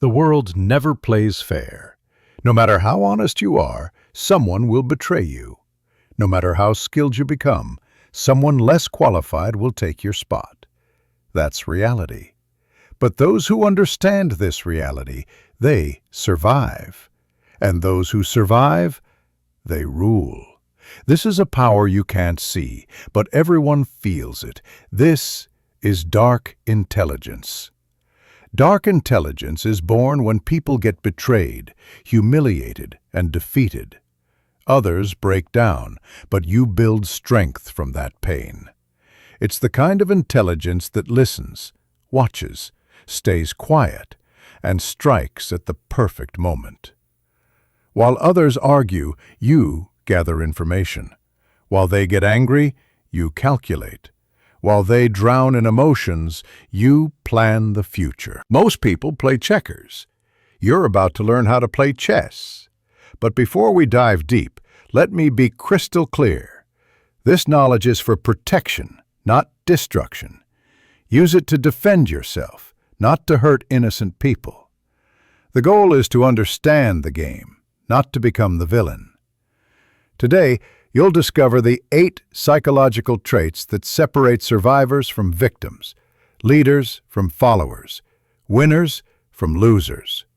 The world never plays fair. No matter how honest you are, someone will betray you. No matter how skilled you become, someone less qualified will take your spot. That's reality. But those who understand this reality, they survive. And those who survive, they rule. This is a power you can't see, but everyone feels it. This is dark intelligence. Dark intelligence is born when people get betrayed, humiliated, and defeated. Others break down, but you build strength from that pain. It's the kind of intelligence that listens, watches, stays quiet, and strikes at the perfect moment. While others argue, you gather information. While they get angry, you calculate. While they drown in emotions, you plan the future. Most people play checkers. You're about to learn how to play chess. But before we dive deep, let me be crystal clear. This knowledge is for protection, not destruction. Use it to defend yourself, not to hurt innocent people. The goal is to understand the game, not to become the villain. Today, you'll discover the 8 psychological traits that separate survivors from victims, leaders from followers, winners from losers.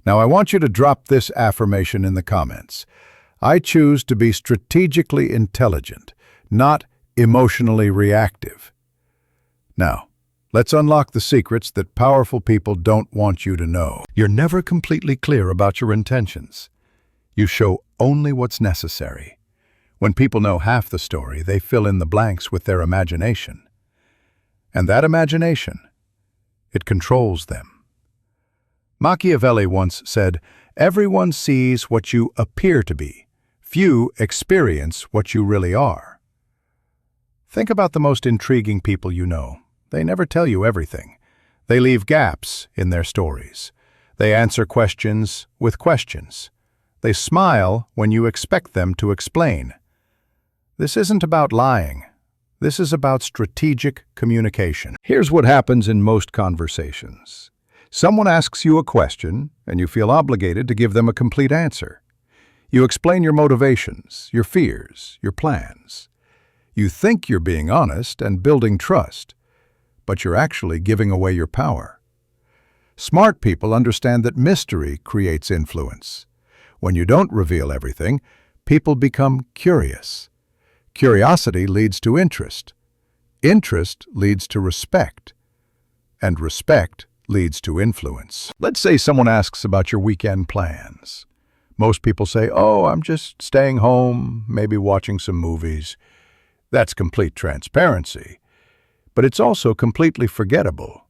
Now, I want you to drop this affirmation in the comments. I choose to be strategically intelligent, not emotionally reactive. Now, let's unlock the secrets that powerful people don't want you to know. You're never completely clear about your intentions. You show only what's necessary. When people know half the story, they fill in the blanks with their imagination. And that imagination, it controls them. Machiavelli once said, "Everyone sees what you appear to be. Few experience what you really are." Think about the most intriguing people you know. They never tell you everything. They leave gaps in their stories. They answer questions with questions. They smile when you expect them to explain. This isn't about lying. This is about strategic communication. Here's what happens in most conversations. Someone asks you a question, and you feel obligated to give them a complete answer. You explain your motivations, your fears, your plans. You think you're being honest and building trust, but you're actually giving away your power. Smart people understand that mystery creates influence. When you don't reveal everything, people become curious. Curiosity leads to interest. Interest leads to respect. And respect leads to influence. Let's say someone asks about your weekend plans. Most people say, "Oh, I'm just staying home, maybe watching some movies." That's complete transparency. But it's also completely forgettable.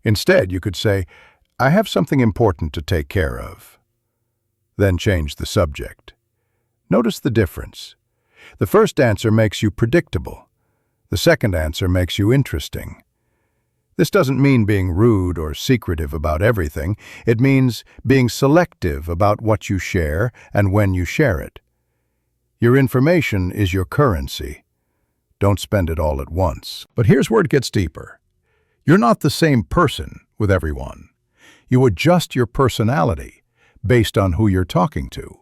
Instead, you could say, "I have something important to take care of." Then change the subject. Notice the difference. The first answer makes you predictable. The second answer makes you interesting. This doesn't mean being rude or secretive about everything. It means being selective about what you share and when you share it. Your information is your currency. Don't spend it all at once. But here's where it gets deeper. You're not the same person with everyone. You adjust your personality based on who you're talking to.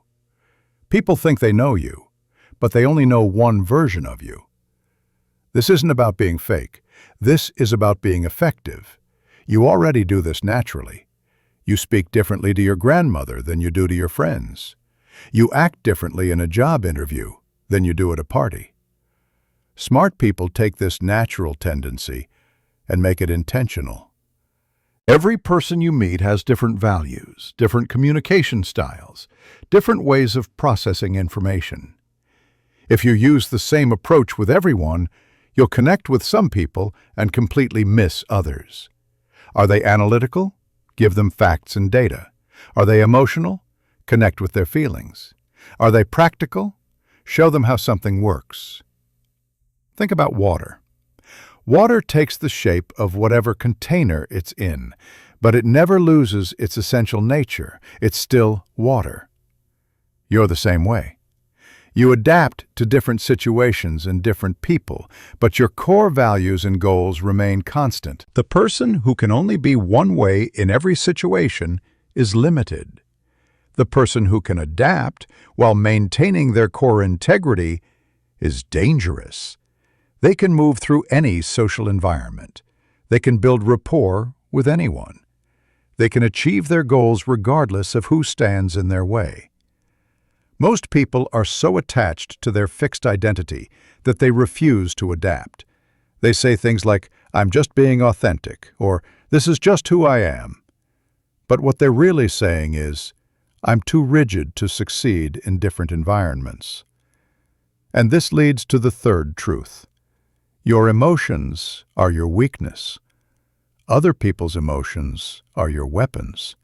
People think they know you, but they only know one version of you. This isn't about being fake. This is about being effective. You already do this naturally. You speak differently to your grandmother than you do to your friends. You act differently in a job interview than you do at a party. Smart people take this natural tendency and make it intentional. Every person you meet has different values, different communication styles, different ways of processing information. If you use the same approach with everyone, you'll connect with some people and completely miss others. Are they analytical? Give them facts and data. Are they emotional? Connect with their feelings. Are they practical? Show them how something works. Think about water. Water takes the shape of whatever container it's in, but it never loses its essential nature. It's still water. You're the same way. You adapt to different situations and different people, but your core values and goals remain constant. The person who can only be one way in every situation is limited. The person who can adapt while maintaining their core integrity is dangerous. They can move through any social environment. They can build rapport with anyone. They can achieve their goals regardless of who stands in their way. Most people are so attached to their fixed identity that they refuse to adapt. They say things like, "I'm just being authentic," or "This is just who I am." But what they're really saying is, "I'm too rigid to succeed in different environments." And this leads to the third truth. Your emotions are your weakness. Other people's emotions are your weapons.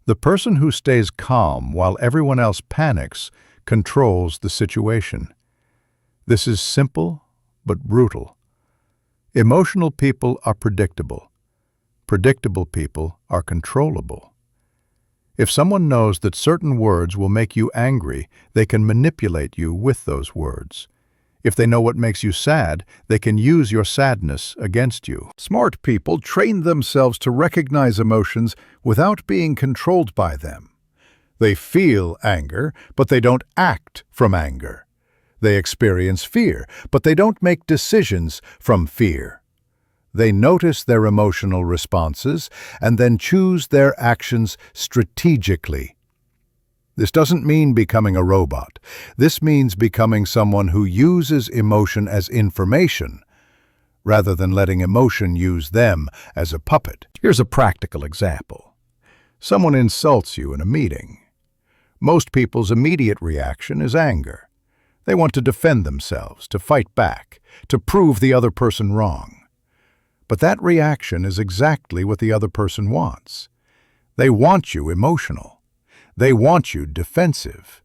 The person who stays calm while everyone else panics controls the situation. This is simple but brutal. Emotional people are predictable. Predictable people are controllable. If someone knows that certain words will make you angry, they can manipulate you with those words. If they know what makes you sad, they can use your sadness against you. Smart people train themselves to recognize emotions without being controlled by them. They feel anger, but they don't act from anger. They experience fear, but they don't make decisions from fear. They notice their emotional responses and then choose their actions strategically. This doesn't mean becoming a robot. This means becoming someone who uses emotion as information, rather than letting emotion use them as a puppet. Here's a practical example. Someone insults you in a meeting. Most people's immediate reaction is anger. They want to defend themselves, to fight back, to prove the other person wrong. But that reaction is exactly what the other person wants. They want you emotional. They want you defensive.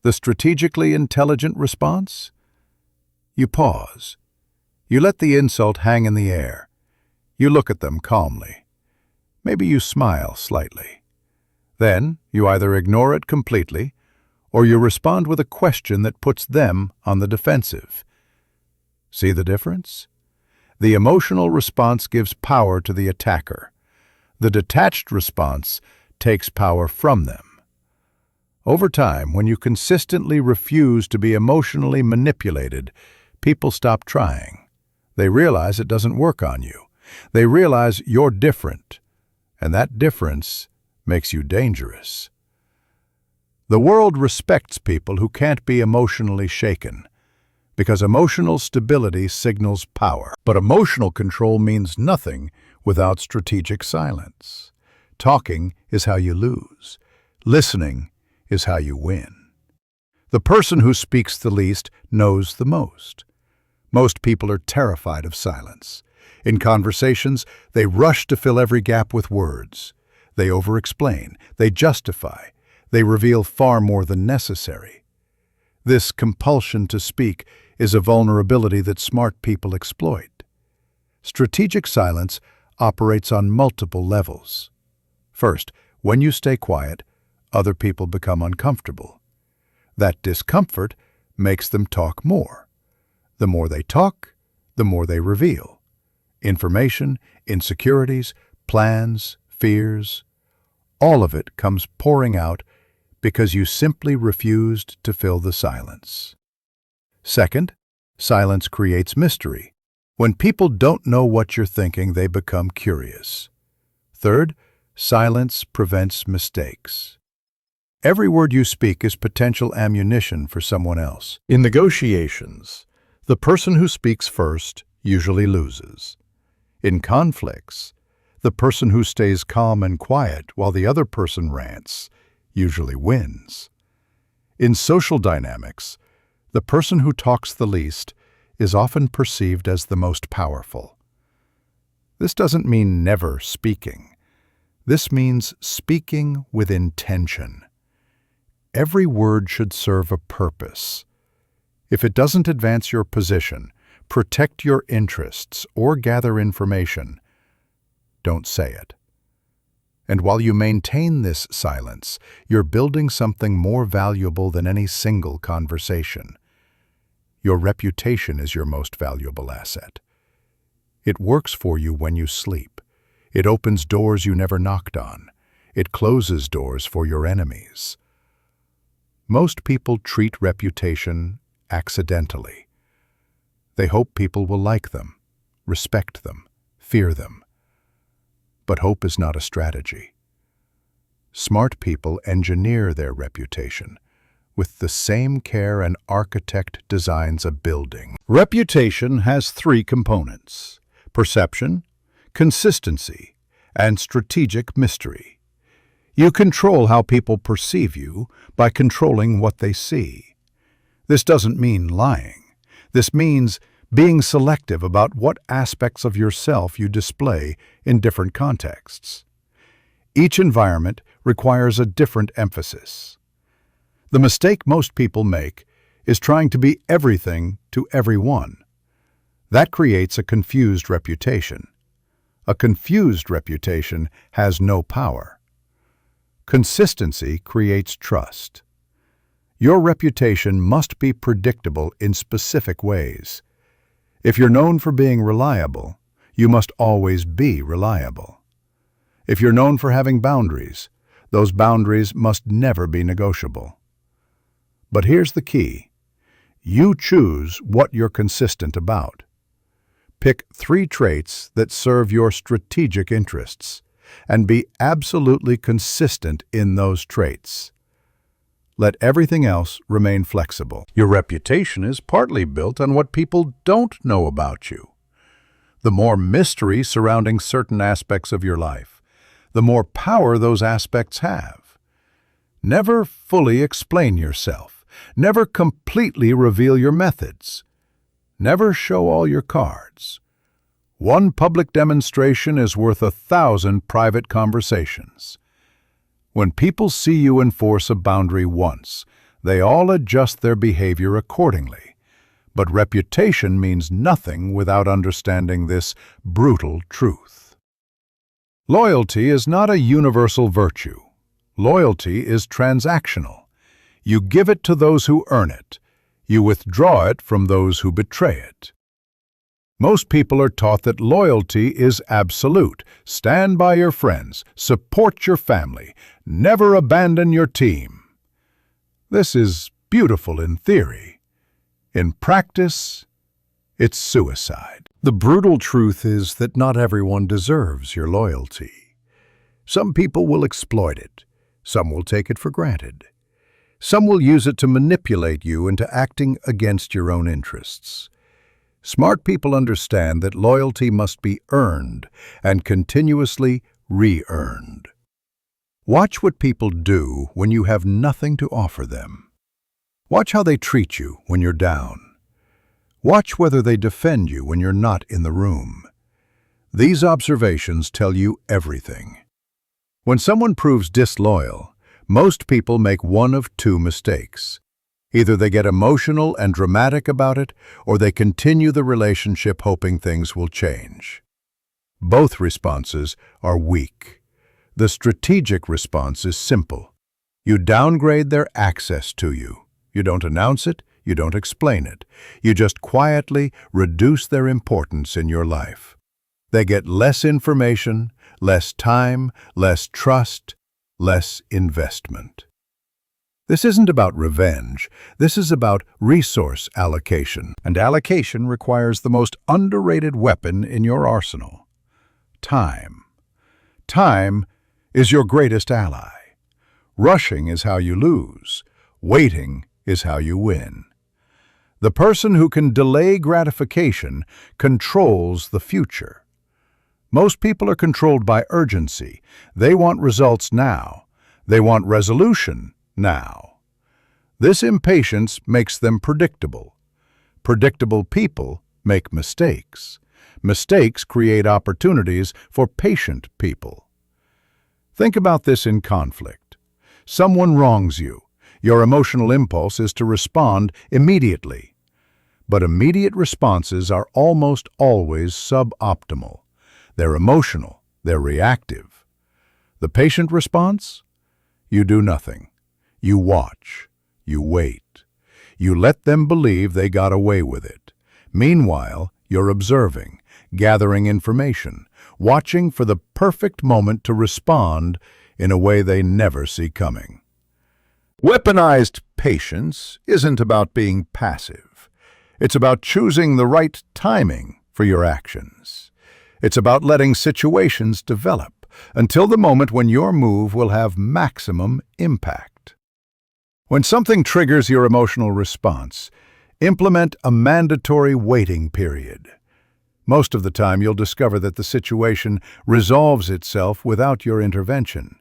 The strategically intelligent response? You pause. You let the insult hang in the air. You look at them calmly. Maybe you smile slightly. Then you either ignore it completely, or you respond with a question that puts them on the defensive. See the difference? The emotional response gives power to the attacker. The detached response takes power from them. Over time, when you consistently refuse to be emotionally manipulated, people stop trying. They realize it doesn't work on you. They realize you're different, and that difference makes you dangerous. The world respects people who can't be emotionally shaken, because emotional stability signals power. But emotional control means nothing without strategic silence. Talking is how you lose. Listening is how you win. The person who speaks the least knows the most. Most people are terrified of silence. In conversations, they rush to fill every gap with words. They over-explain, they justify, they reveal far more than necessary. This compulsion to speak is a vulnerability that smart people exploit. Strategic silence operates on multiple levels. First, when you stay quiet, other people become uncomfortable. That discomfort makes them talk more. The more they talk, the more they reveal. Information, insecurities, plans, fears, all of it comes pouring out because you simply refused to fill the silence. Second, silence creates mystery. When people don't know what you're thinking, they become curious. Third, silence prevents mistakes. Every word you speak is potential ammunition for someone else. In negotiations, the person who speaks first usually loses. In conflicts, the person who stays calm and quiet while the other person rants usually wins. In social dynamics, the person who talks the least is often perceived as the most powerful. This doesn't mean never speaking. This means speaking with intention. Every word should serve a purpose. If it doesn't advance your position, protect your interests, or gather information, don't say it. And while you maintain this silence, you're building something more valuable than any single conversation. Your reputation is your most valuable asset. It works for you when you sleep. It opens doors you never knocked on. It closes doors for your enemies. Most people treat reputation accidentally. They hope people will like them, respect them, fear them. But hope is not a strategy. Smart people engineer their reputation with the same care an architect designs a building. Reputation has three components: perception, consistency, and strategic mystery. You control how people perceive you by controlling what they see. This doesn't mean lying. This means being selective about what aspects of yourself you display in different contexts. Each environment requires a different emphasis. The mistake most people make is trying to be everything to everyone. That creates a confused reputation. A confused reputation has no power. Consistency creates trust. Your reputation must be predictable in specific ways. If you're known for being reliable, you must always be reliable. If you're known for having boundaries, those boundaries must never be negotiable. But here's the key. You choose what you're consistent about. Pick 3 traits that serve your strategic interests, and be absolutely consistent in those traits. Let everything else remain flexible. Your reputation is partly built on what people don't know about you. The more mystery surrounding certain aspects of your life, the more power those aspects have. Never fully explain yourself. Never completely reveal your methods. Never show all your cards. One public demonstration is worth 1,000 private conversations. When people see you enforce a boundary once, they all adjust their behavior accordingly. But reputation means nothing without understanding this brutal truth. Loyalty is not a universal virtue. Loyalty is transactional. You give it to those who earn it. You withdraw it from those who betray it. Most people are taught that loyalty is absolute. Stand by your friends, support your family, never abandon your team. This is beautiful in theory. In practice, it's suicide. The brutal truth is that not everyone deserves your loyalty. Some people will exploit it. Some will take it for granted. Some will use it to manipulate you into acting against your own interests. Smart people understand that loyalty must be earned and continuously re-earned. Watch what people do when you have nothing to offer them. Watch how they treat you when you're down. Watch whether they defend you when you're not in the room. These observations tell you everything. When someone proves disloyal, most people make one of 2 mistakes. Either they get emotional and dramatic about it, or they continue the relationship hoping things will change. Both responses are weak. The strategic response is simple. You downgrade their access to you. You don't announce it, you don't explain it. You just quietly reduce their importance in your life. They get less information, less time, less trust, less investment. This isn't about revenge. This is about resource allocation. And allocation requires the most underrated weapon in your arsenal: time. Time is your greatest ally. Rushing is how you lose. Waiting is how you win. The person who can delay gratification controls the future. Most people are controlled by urgency. They want results now. They want resolution now. This impatience makes them predictable. Predictable people make mistakes. Mistakes create opportunities for patient people. Think about this in conflict. Someone wrongs you. Your emotional impulse is to respond immediately. But immediate responses are almost always suboptimal. They're emotional. They're reactive. The patient response? You do nothing. You watch. You wait. You let them believe they got away with it. Meanwhile, you're observing, gathering information, watching for the perfect moment to respond in a way they never see coming. Weaponized patience isn't about being passive. It's about choosing the right timing for your actions. It's about letting situations develop until the moment when your move will have maximum impact. When something triggers your emotional response, implement a mandatory waiting period. Most of the time, you'll discover that the situation resolves itself without your intervention.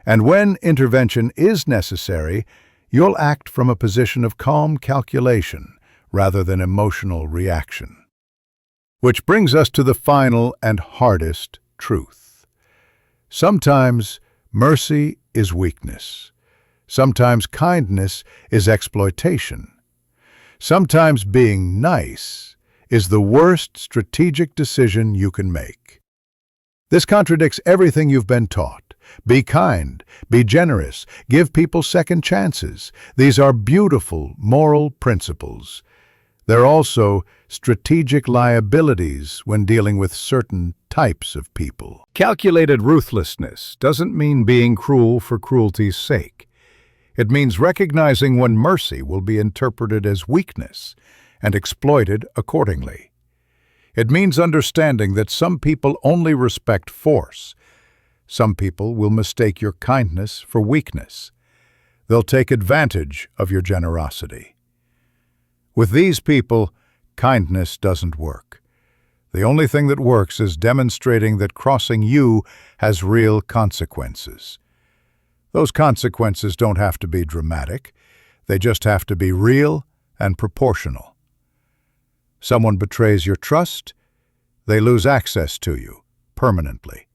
And when intervention is necessary, you'll act from a position of calm calculation rather than emotional reaction. Which brings us to the final and hardest truth. Sometimes mercy is weakness. Sometimes kindness is exploitation. Sometimes being nice is the worst strategic decision you can make. This contradicts everything you've been taught. Be kind, be generous, give people second chances. These are beautiful moral principles. They're also strategic liabilities when dealing with certain types of people. Calculated ruthlessness doesn't mean being cruel for cruelty's sake. It means recognizing when mercy will be interpreted as weakness and exploited accordingly. It means understanding that some people only respect force. Some people will mistake your kindness for weakness. They'll take advantage of your generosity. With these people, kindness doesn't work. The only thing that works is demonstrating that crossing you has real consequences. Those consequences don't have to be dramatic. They just have to be real and proportional. Someone betrays your trust, they lose access to you permanently.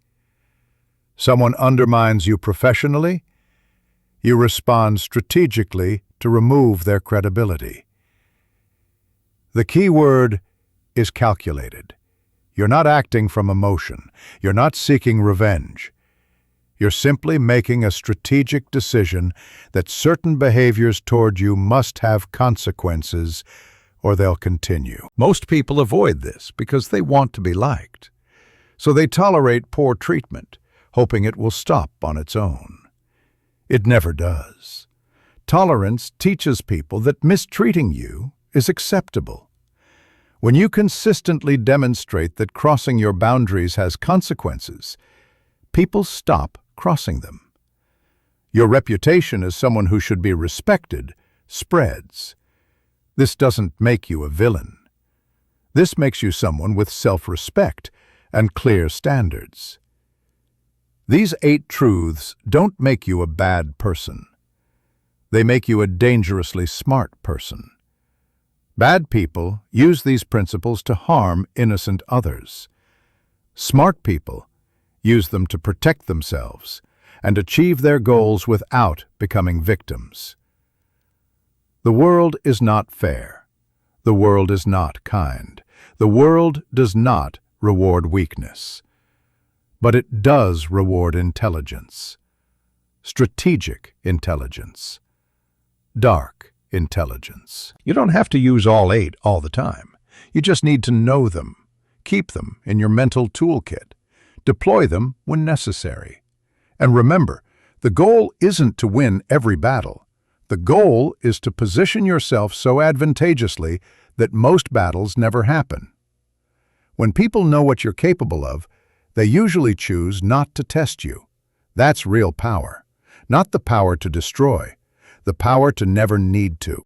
Someone undermines you professionally, you respond strategically to remove their credibility. The key word is calculated. You're not acting from emotion. You're not seeking revenge. You're simply making a strategic decision that certain behaviors toward you must have consequences or they'll continue. Most people avoid this because they want to be liked. So they tolerate poor treatment, hoping it will stop on its own. It never does. Tolerance teaches people that mistreating you is acceptable. When you consistently demonstrate that crossing your boundaries has consequences, people stop crossing them. Your reputation as someone who should be respected spreads. This doesn't make you a villain. This makes you someone with self-respect and clear standards. These 8 truths don't make you a bad person. They make you a dangerously smart person. Bad people use these principles to harm innocent others. Smart people use them to protect themselves and achieve their goals without becoming victims. The world is not fair. The world is not kind. The world does not reward weakness. But it does reward intelligence. Strategic intelligence. Dark intelligence. You don't have to use all 8 all the time. You just need to know them. Keep them in your mental toolkit. Deploy them when necessary. And remember, the goal isn't to win every battle. The goal is to position yourself so advantageously that most battles never happen. When people know what you're capable of, they usually choose not to test you. That's real power. Not the power to destroy, the power to never need to.